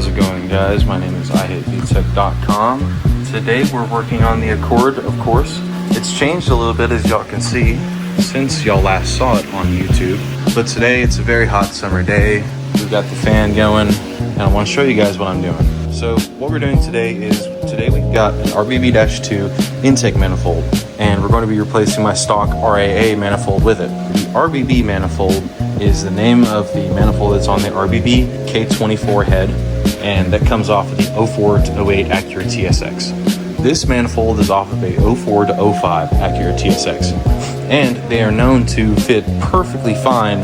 How's it going, guys? My name is iHateVTech.com. Today we're working on the Accord, of course. It's changed a little bit, as y'all can see, since y'all last saw it on YouTube. But today it's a very hot summer day. We've got the fan going, and I want to show you guys what I'm doing. So what we're doing today is, we've got an RBB-2 intake manifold, and we're going to be replacing my stock RAA manifold with it. The RBB manifold is the name of the manifold that's on the RBB K24 head, and that comes off of the 04 to 08 Acura TSX. This manifold is off of a 04 to 05 Acura TSX, and they are known to fit perfectly fine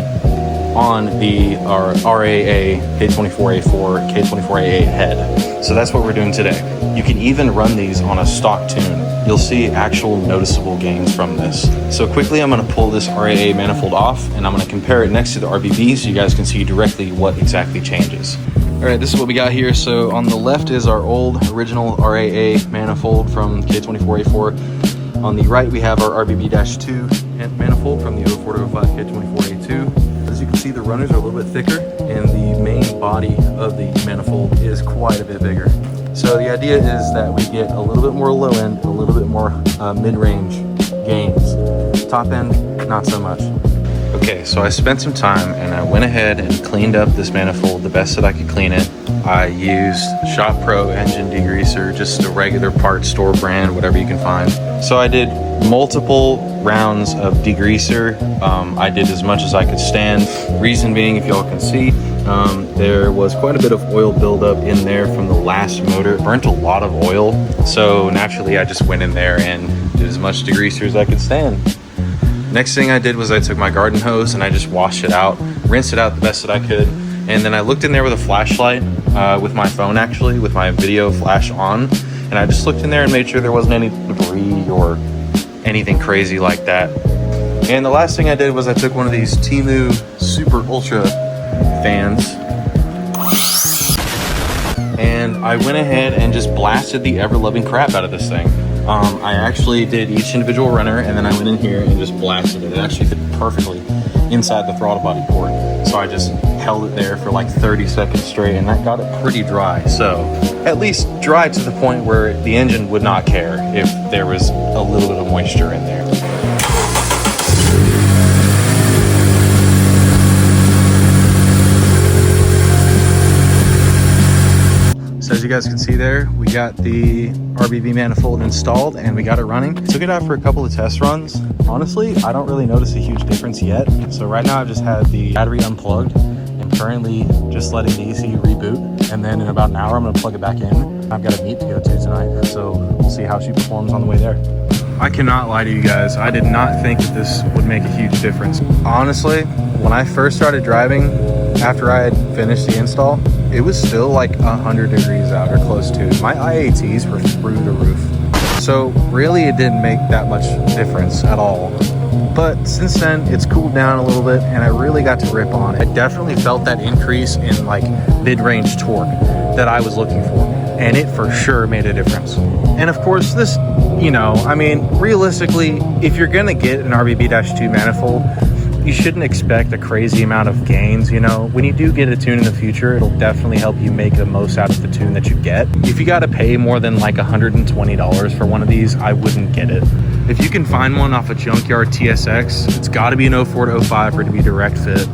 on the RAA K24A4, K24A8 head. So that's what we're doing today. You can even run these on a stock tune. You'll see actual noticeable gains from this. So quickly, I'm going to pull this RAA manifold off, and I'm going to compare it next to the RBB so you guys can see directly what exactly changes. All right, this is what we got here. So on the left is our old original RAA manifold from K24A4. On the right, we have our RBB-2 manifold from the 04 to 05 K24A2. As you can see, the runners are a little bit thicker, and the main body of the manifold is quite a bit bigger. So the idea is that we get a little bit more low end, a little bit more mid-range gains. Top end, not so much. Okay, so I spent some time and I went ahead and cleaned up this manifold the best that I could clean it. I used Shop Pro engine degreaser, just a regular part store brand, whatever you can find. So I did multiple rounds of degreaser. I did as much as I could stand. Reason being, if y'all can see, there was quite a bit of oil buildup in there from the last motor. It burnt a lot of oil. So naturally, I just went in there and did as much degreaser as I could stand. Next thing I did was I took my garden hose and I just washed it out, rinsed it out the best that I could. And then I looked in there with a flashlight, with my phone actually, with my video flash on. And I just looked in there and made sure there wasn't any debris or anything crazy like that. And the last thing I did was I took one of these Temu Super Ultra fans, and I went ahead and just blasted the ever-loving crap out of this thing. I actually did each individual runner, and then I went in here and just blasted it. It actually fit perfectly inside the throttle body port. So I just held it there for like 30 seconds straight, and that got it pretty dry. So at least dry to the point where the engine would not care if there was a little bit of moisture in there. So as you guys can see there, we got the RBB manifold installed and we got it running. Took it out for a couple of test runs. Honestly, I don't really notice a huge difference yet. So right now I've just had the battery unplugged and currently just letting the ECU reboot. And then in about an hour, I'm gonna plug it back in. I've got a meet to go to tonight, so we'll see how she performs on the way there. I cannot lie to you guys. I did not think that this would make a huge difference. Honestly, when I first started driving, after I had finished the install, it was still like 100 degrees out or close to. My IATs were through the roof. So really it didn't make that much difference at all. But since then it's cooled down a little bit and I really got to rip on it. I definitely felt that increase in like mid-range torque that I was looking for. And it for sure made a difference. And of course this, you know, I mean, realistically, if you're gonna get an RBB-2 manifold, you shouldn't expect a crazy amount of gains. You know, when you do get a tune in the future, it'll definitely help you make the most out of the tune that you get. If you got to pay more than like $120 for one of these, I wouldn't get it. If you can find one off a junkyard TSX, it's got to be an 04 to 05 for it to be direct fit,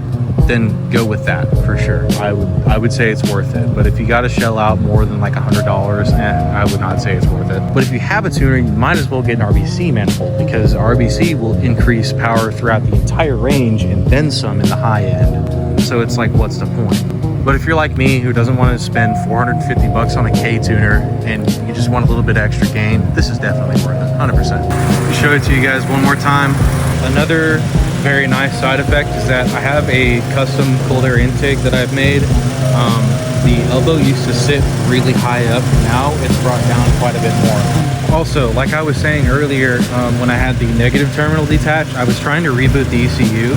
then go with that for sure. I would say it's worth it. But if you got to shell out more than like $100, I would not say it's worth it. But if you have a tuner, you might as well get an RBC manifold, because RBC will increase power throughout the entire range and then some in the high end. So it's like, what's the point? But if you're like me, who doesn't want to spend 450 bucks on a K tuner and you just want a little bit of extra gain, this is definitely worth it, 100%. To show it to you guys one more time, another very nice side effect is that I have a custom cold air intake that I've made. The elbow used to sit really high up. Now it's brought down quite a bit more. Also, like I was saying earlier, when I had the negative terminal detached, I was trying to reboot the ECU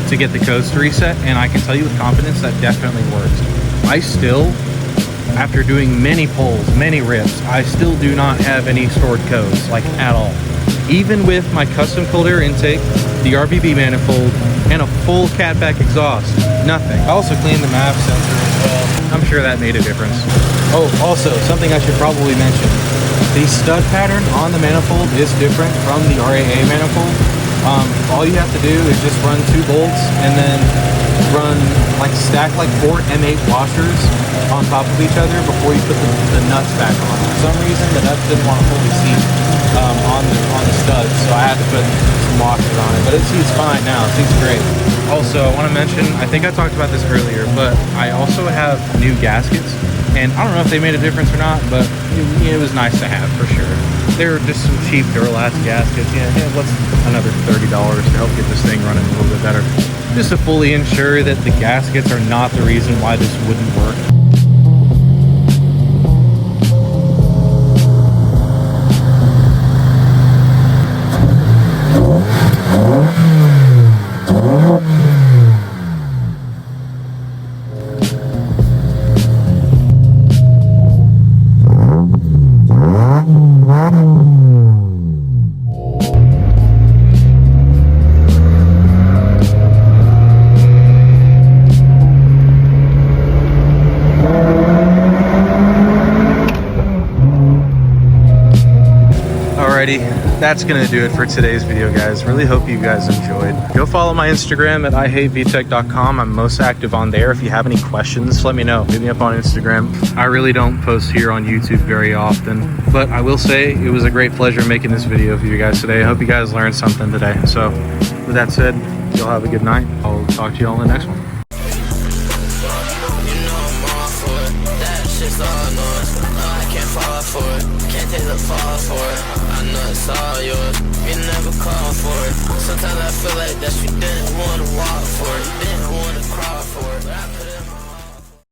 to get the codes to reset, and I can tell you with confidence that definitely works. I still, after doing many pulls, many rips, I still do not have any stored codes, like at all. Even with my custom cold air intake, the RBB manifold, and a full catback exhaust, nothing. I also cleaned the MAP sensor as well. I'm sure that made a difference. Oh, also, something I should probably mention. The stud pattern on the Manifold is different from the RAA Manifold. All you have to do is just run 2 bolts and then stack like 4 M8 washers on top of each other before you put the nuts back on. For some reason, the nuts didn't want to fully seat on the studs, so I had to put some washers on it. But it seats fine now. It seats great. Also, I want to mention, I think I talked about this earlier, but I also have new gaskets, and I don't know if they made a difference or not, but it was nice to have for sure. They're just some cheap Duralast gaskets. Yeah, what's another $30 to help get this thing running a little bit better? Just to fully ensure that the gaskets are not the reason why this wouldn't work. Alrighty, that's gonna do it for today's video, guys. Really hope you guys enjoyed. Go follow my Instagram at ihatevtech.com. I'm most active on there. If you have any questions, let me know. Hit me up on Instagram. I really don't post here on YouTube very often, but I will say it was a great pleasure making this video for you guys today. I hope you guys learned something today. So with that said, y'all have a good night. I'll talk to you all in the next one. Can't take the fall for it. I know it's all yours. You never call for it. Sometimes I feel like that you didn't want to walk for it. You didn't want to crawl for it.